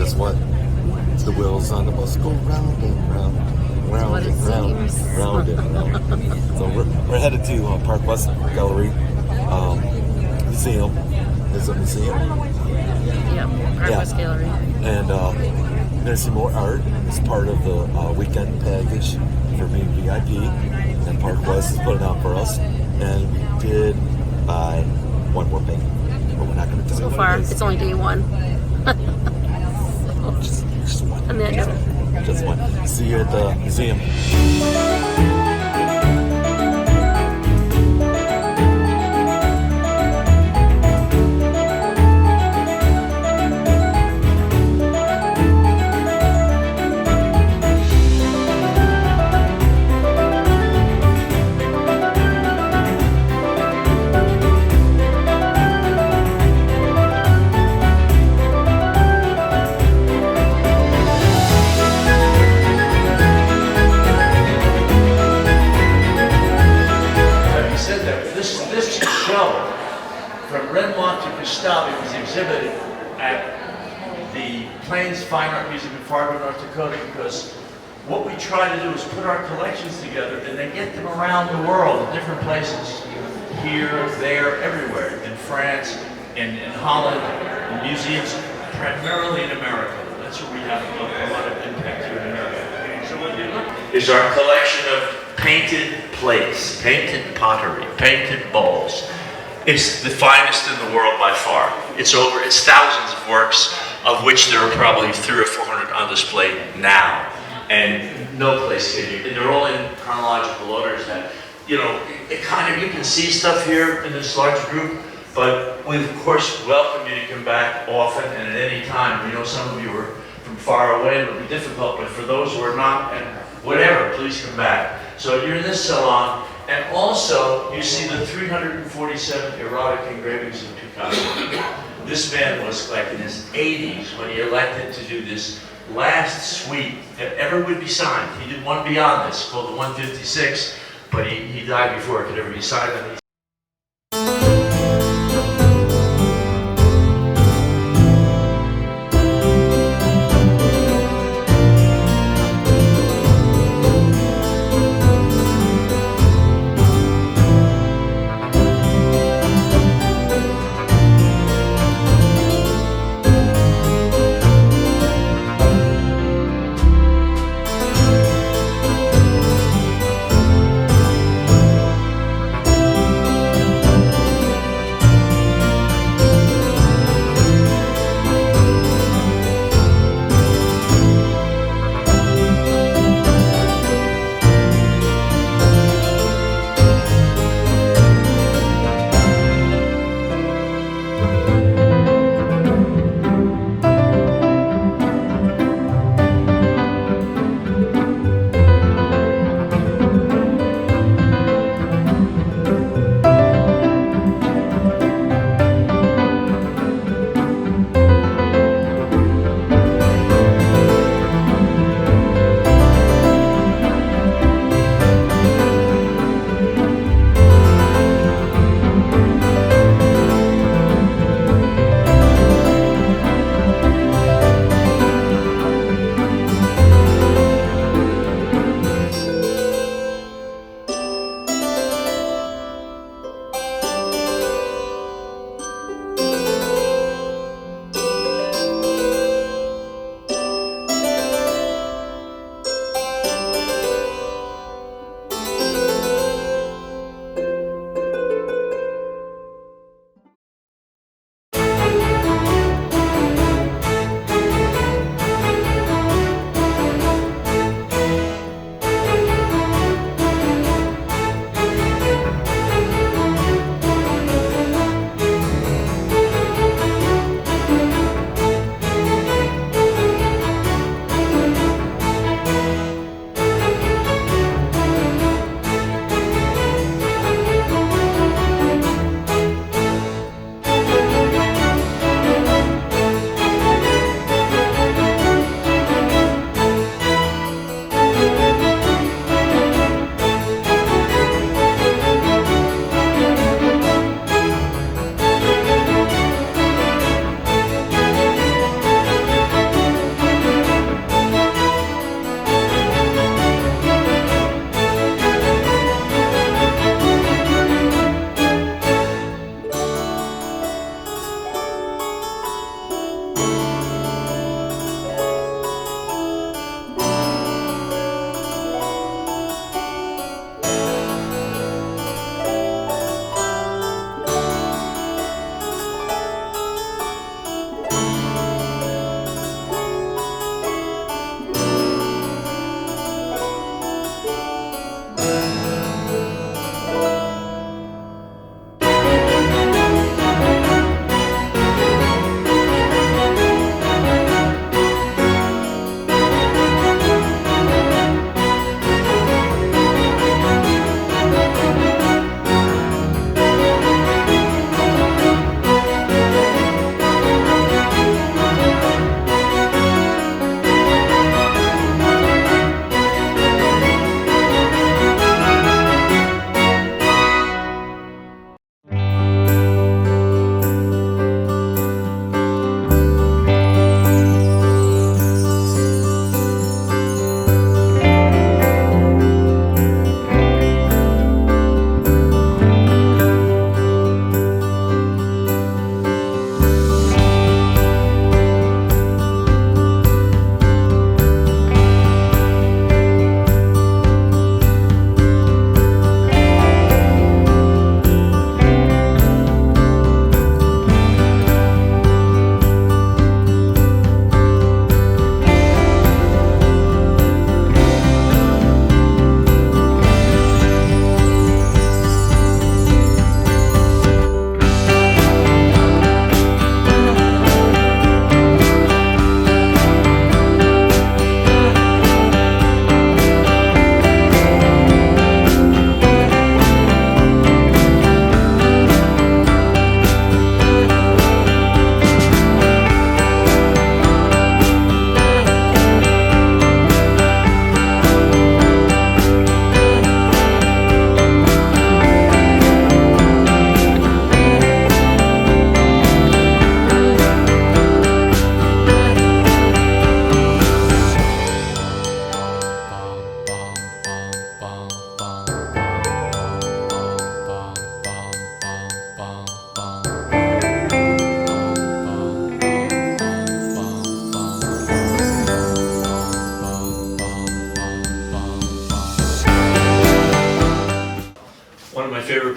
Guess what? The wheels on the bus go round and round, round and round, round and round. So we're headed to Park West Gallery Museum. There's a museum. Yep, Park West Gallery. And there's some more art. It's part of the weekend package for being VIP. And Park West is putting out for us. And we did buy one more painting. But we're not going to tell you So what far, it is. it's only day one. Just one. And then Just one. See you at the museum. This show, from Renmont to Gustavi, was exhibited at the Plains Fine Art Museum in Fargo, North Dakota, because what we try to do is put our collections together and then get them around the world in different places. Here, there, everywhere. In France, in Holland, in museums, primarily in America. That's where we have a lot of impact here in America. So what you look is our collection of painted plates, painted pottery, painted bowls. It's the finest in the world by far. It's thousands of works, of which there are probably 300 or 400 on display now. And no place can you, and they're all in chronological orders that, you know, you can see stuff here in this large group, but we of course welcome you to come back often and at any time. We know some of you are from far away, it'll be difficult, but for those who are not, and whatever, please come back. So you're in this salon, and also you see the 347 erotic engravings of Picasso. This man was like in his 80s when he elected to do this last suite that ever would be signed. He did one beyond this called the 156, but he died before it could ever be signed.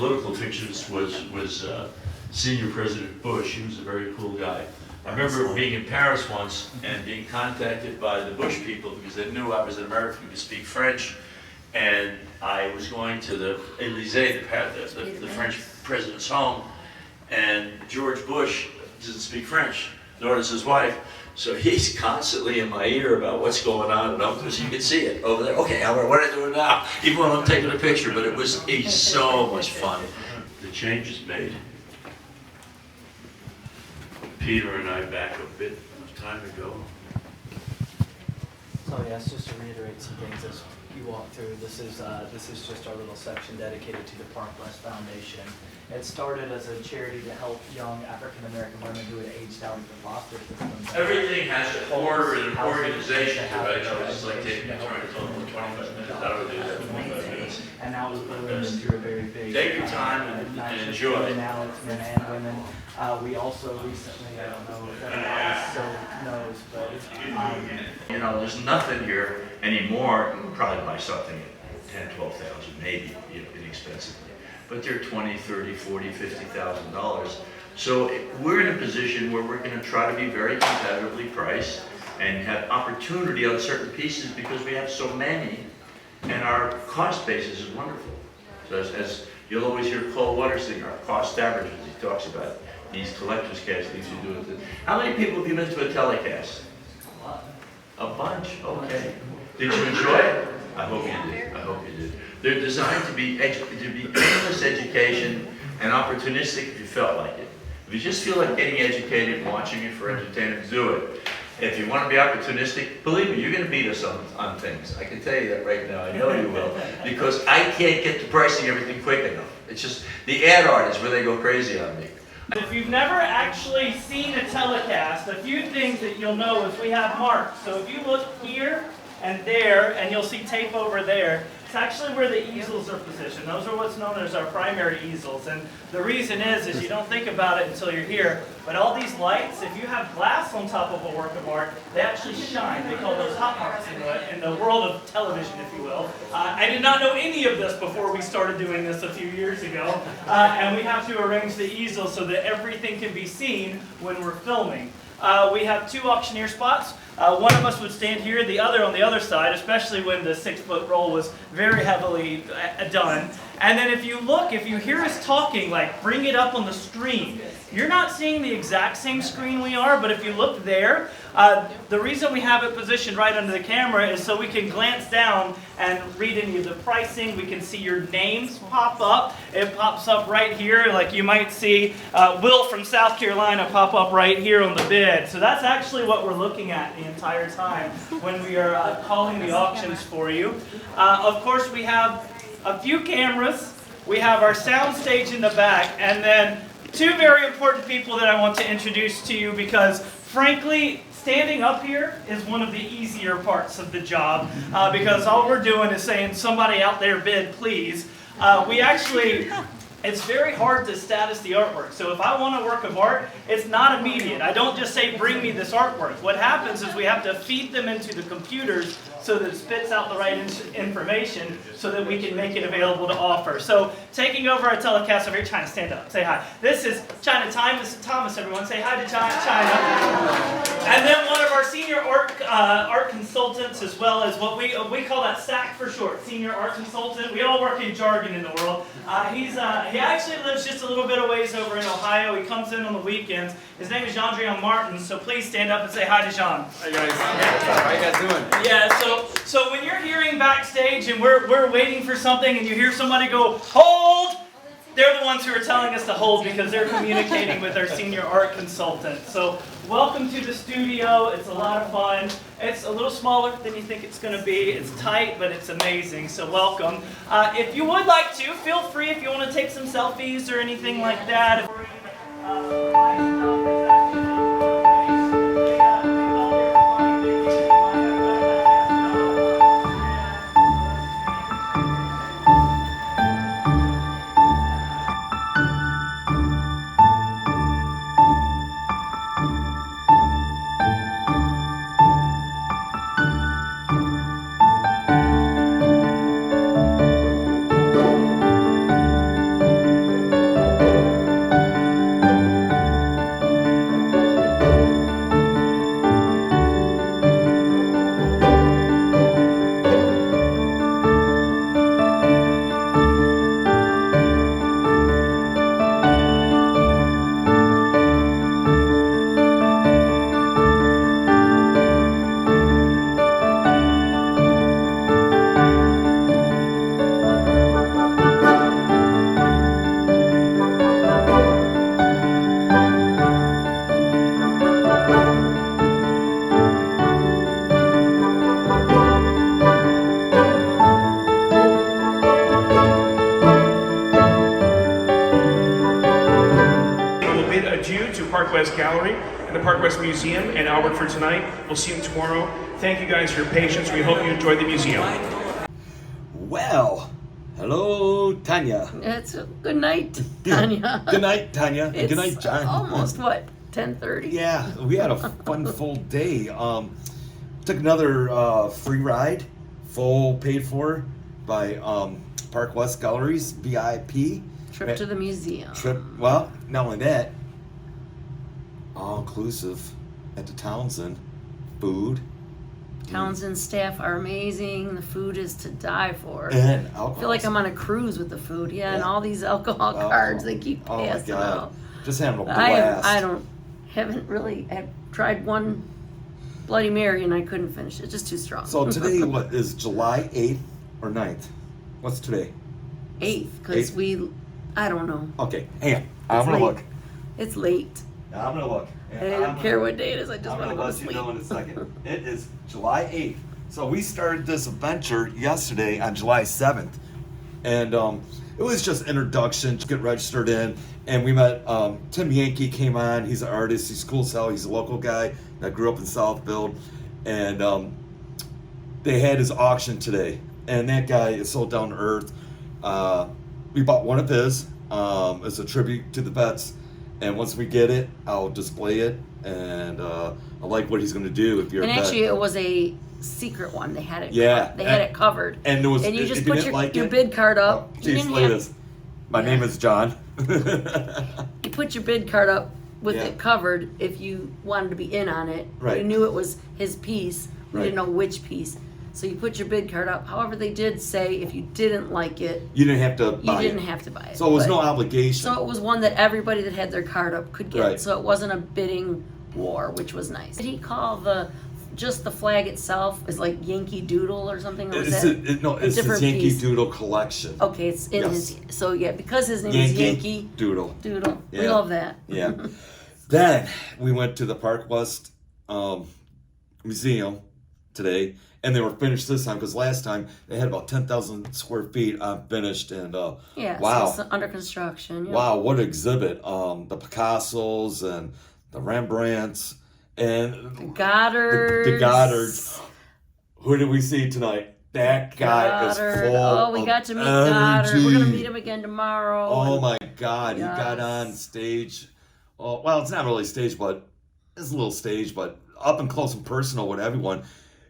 political pictures was senior President Bush. He was a very cool guy. I remember being in Paris once and being contacted by the Bush people because they knew I was an American who could speak French, and I was going to the Élysée, the French president's home, and George Bush doesn't speak French, nor does his wife. So he's constantly in my ear about what's going on, and I'm doing, so you can see it over there. Okay, Albert, what are I doing now? Even when I'm taking a picture, but it's so much fun. The changes made. Peter and I back a bit of time ago. So yes, just to reiterate some things as you walk through, this is just our little section dedicated to the Park West Foundation. It started as a charity to help young African American women who had aged out of the foster system. Everything has an order and an organization to it. It's like taking a turn. It's only 25 minutes. I would do that for 25 minutes. And now it's ballooned into a very big. Take your time and enjoy. Now it's men and women. We also recently, I don't know if everybody still knows, but you know, there's nothing here anymore. You can probably buy something at 10, 12,000, maybe, you know, inexpensively. But they're 20, 30, 40, $50,000. So we're in a position where we're going to try to be very competitively priced and have opportunity on certain pieces because we have so many, and our cost basis is wonderful. So as you'll always hear Cole Watterson, our cost averages, he talks about these collector's castings you do with it. How many people have you been to a telecast? A bunch, okay. Did you enjoy it? I hope you did. I hope you did. They're designed to be aimless education and opportunistic if you felt like it. If you just feel like getting educated and watching it for entertainment, do it. If you want to be opportunistic, believe me, you're going to beat us on things. I can tell you that right now. I know you will. Because I can't get to pricing everything quick enough. It's just, the ad art is where they go crazy on me. If you've never actually seen a telecast, a few things that you'll know is we have marks. So if you look here and there, and you'll see tape over there, it's actually where the easels are positioned. Those are what's known as our primary easels. And the reason is you don't think about it until you're here, but all these lights, if you have glass on top of a work of art, they actually shine. They call those hot marks in the world of television, if you will. I did not know any of this before we started doing this a few years ago. And we have to arrange the easels so that everything can be seen when we're filming. We have two auctioneer spots. One of us would stand here, the other on the other side, especially when the 6-foot roll was very heavily done. And then if you look, if you hear us talking, like bring it up on the screen. You're not seeing the exact same screen we are, but if you look there, the reason we have it positioned right under the camera is so we can glance down and read any of the pricing. We can see your names pop up. It pops up right here, like you might see Will from South Carolina pop up right here on the bid. So that's actually what we're looking at the entire time when we are calling the auctions for you. Of course, we have a few cameras. We have our sound stage in the back, and then two very important people that I want to introduce to you because, frankly, standing up here is one of the easier parts of the job because all we're doing is saying, somebody out there bid, please. It's very hard to status the artwork. So if I want a work of art, it's not immediate. I don't just say, bring me this artwork. What happens is we have to feed them into the computers so that it spits out the right information so that we can make it available to offer. So taking over our telecast over here, China, stand up, say hi. This is China Time, this is Thomas, everyone. Say hi to China. And then one of our senior art consultants, as well as what we call that SAC for short, senior art consultant. We all work in jargon in the world. He actually lives just a little bit of ways over in Ohio. He comes in on the weekends. His name is Jean-Drian Martin, so please stand up and say hi to Jean. Hey guys, how you guys doing? Yeah, so when you're hearing backstage and we're waiting for something and you hear somebody go, hold, they're the ones who are telling us to hold because they're communicating with our senior art consultant. So welcome to the studio. It's a lot of fun. It's a little smaller than you think it's going to be. It's tight, but it's amazing. So welcome. If you would like to, feel free if you want to take some selfies or anything like that. Park West Gallery and the Park West Museum and Albert for tonight. We'll see you tomorrow. Thank you guys for your patience. We hope you enjoyed the museum. Well, hello, Tanya. It's good night, Tanya. Good night, Tanya. And It's good night, John. almost what, 10:30? Yeah, we had a fun full day. Took another free ride, full paid for by Park West Galleries VIP. Trip to the museum. Well, not only that, all inclusive at the Townsend. Food Townsend staff are amazing. The food is to die for. and I alcohol. feel like I'm on a cruise with the food. Yeah, and Yeah. all these alcohol cards they keep Oh my passing God. out. Just having a I blast. haven't really. I've tried one Bloody Mary and I couldn't finish it. It's just too strong. So today, what is July 8th or 9th? What's today? 8th, because Eighth. I don't know. Okay, hang on. I'm It's gonna late. look. It's late. I'm gonna look. I don't care what day it is. I just want to go to let you sleep. know in a second. It is July 8th. So we started this adventure yesterday on July 7th. And it was just introduction, to get registered in. And we met Tim Yankee came on. He's an artist. He's cool as hell. He's a local guy that grew up in Southfield. And they had his auction today. And that guy is so down to earth. We bought one of his as a tribute to the vets. And once we get it, I'll display it. And I like what he's going to do if you're And a vet. actually, it was a secret one. They had it. Yeah. They had it covered. And there was, And you if just you put didn't your, like your it- bid card up. Oh, You geez, didn't look at have- this. My Yeah. name is John. You put your bid card up with Yeah. it covered if you wanted to be in on it. Right. You knew it was his piece. We Right. didn't know which piece. So you put your bid card up. However, they did say if you didn't like it, You didn't have to you buy didn't it. have to buy it. So it was But- no obligation. So it was one that everybody that had their card up could get. Right. So it wasn't a bidding war, which was nice. Did he call just the flag itself is like Yankee Doodle or something? Or was it's that no, a it's his different Yankey piece? Doodle collection. Okay, it's in Yes. his. So yeah, because his name is Yankee Doodle. Doodle. We Yeah. love that. Yeah. Then we went to the Park West Museum today, and they were finished this time because last time they had about 10,000 square feet unfinished, and Yeah. wow, So it's under construction. Yeah. wow, what an exhibit! The Picassos and the Rembrandts and Goddard. the Goddards. Who did we see tonight? That guy is Goddard. full Oh, we of got to meet energy. Goddard. We're gonna meet him again tomorrow. Oh And- my God, he got Yes. on stage. Oh, well, it's not really stage, but it's a little stage, but up and close and personal with everyone.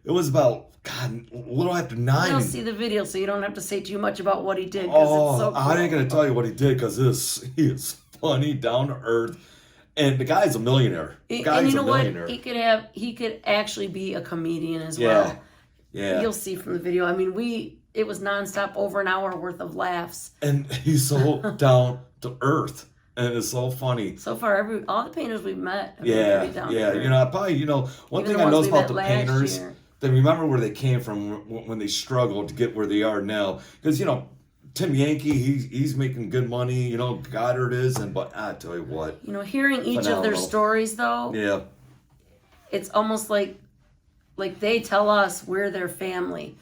It was about, God, a little after 9. You'll see the video, so you don't have to say too much about what he did because Oh, it's so cool. I ain't going to tell you what he did because he is funny, down to earth. And the guy's a millionaire. The And guy's you know a millionaire. what? He could actually be a comedian as Yeah. well. Yeah. You'll see from the video. I mean, it was nonstop, over an hour worth of laughs. And he's so down to earth. And it's so funny. So far, all the painters we've met have been Yeah, very down to yeah. earth. You know, probably, one Even thing the I ones know we about met the last painters, year. they remember where they came from when they struggled to get where they are now. Because, Tim Yankee, he's making good money. Goddard is, but I tell you what. Hearing each of their Phenomenal. stories, though, Yeah, it's almost like they tell us we're their family.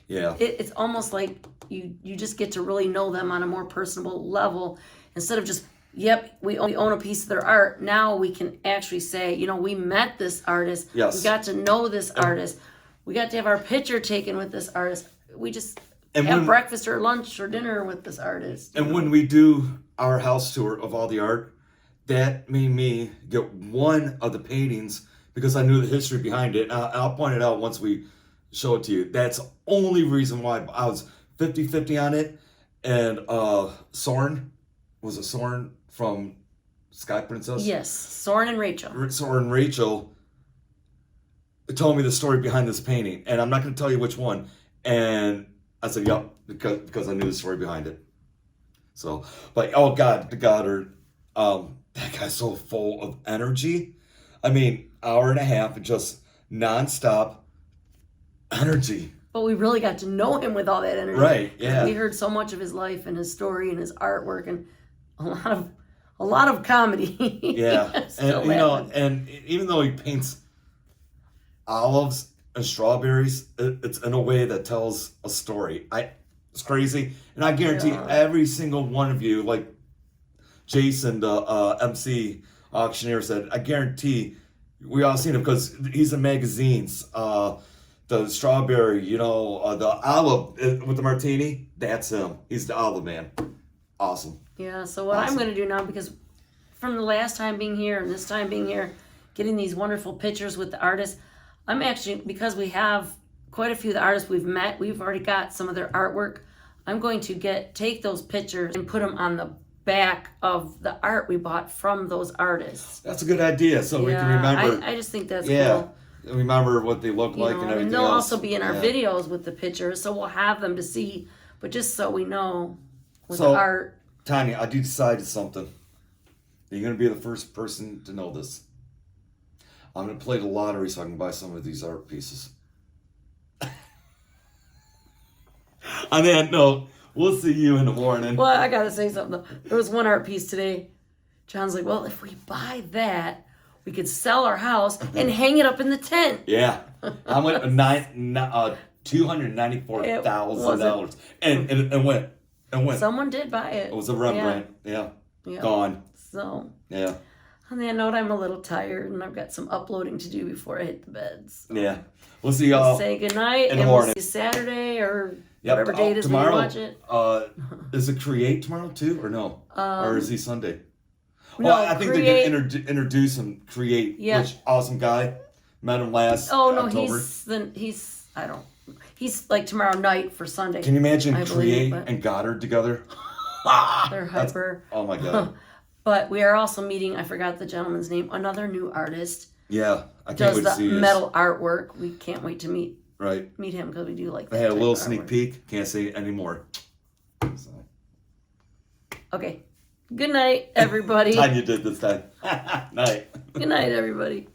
yeah. It's almost like you just get to really know them on a more personable level instead of just, yep, we own a piece of their art. Now we can actually say, we met this artist. Yes. We got to know this artist. We got to have our picture taken with this artist. We just And have when- breakfast or lunch or dinner with this artist. And when we do our house tour of all the art, that made me get one of the paintings because I knew the history behind it. And I'll point it out once we show it to you. That's the only reason why I was 50-50 on it. And Soren, was it Soren from Sky Princess? Yes, Soren and Rachel. Soren and Rachel told me the story behind this painting. And I'm not going to tell you which one. And I said, yep, because I knew the story behind it. So, but oh God, the Goddard, that guy's so full of energy. I mean, hour and a half of just nonstop energy. But we really got to know him with all that energy. Right, yeah. We heard so much of his life and his story and his artwork and a lot of comedy. Yeah, Still and laughing. and even though he paints olives and strawberries, it's in a way that tells a story. It's crazy, and I guarantee Yeah. every single one of you, like Jason, the MC auctioneer said, I guarantee we all seen him because he's in magazines. The strawberry, the olive with the martini, that's him. He's the olive man. Awesome. Yeah, so what I'm going to do now, because from the last time being here and this time being here, getting these wonderful pictures with the artists, I'm actually, because we have quite a few of the artists we've met, we've already got some of their artwork. I'm going to take those pictures and put them on the back of the art we bought from those artists. That's a good idea, so we can remember. I just think that's yeah, cool. remember what they look like and everything and they'll else. also be in our videos with the pictures, so we'll have them to see, but just so we know with the art. Tanya, I decided something. You're going to be the first person to know this. I'm going to play the lottery so I can buy some of these art pieces. On that note, we'll see you in the morning. Well, I got to say something though. There was one art piece today. John's like, well, if we buy that, we could sell our house and hang it up in the tent. Yeah. I went $294,000. And it went. Someone did buy it. It was a Rembrandt. Yeah. Gone. So, yeah. On that note, I'm a little tired and I've got some uploading to do before I hit the bed. So. Yeah. We'll see y'all. Say goodnight in the and morning. We'll see Saturday or whatever date is tomorrow, when you watch it. Is it Create tomorrow too, or no? Or is he Sunday? No, Well, I think Create, they can introduce him. Create, Yeah. which awesome guy. Met him last October. he's like tomorrow night for Sunday. Can you imagine I Create believe, but and Goddard together? they're hyper. Oh my god. But we are also meeting, I forgot the gentleman's name, another new artist. Yeah, I can't Does wait to see the this. metal artwork. We can't wait to meet Right. him because we do like that. I had a type little of sneak artwork. peek. Can't say it anymore. So. Okay. Good night, everybody. Time you did this time. Night. Good night, everybody.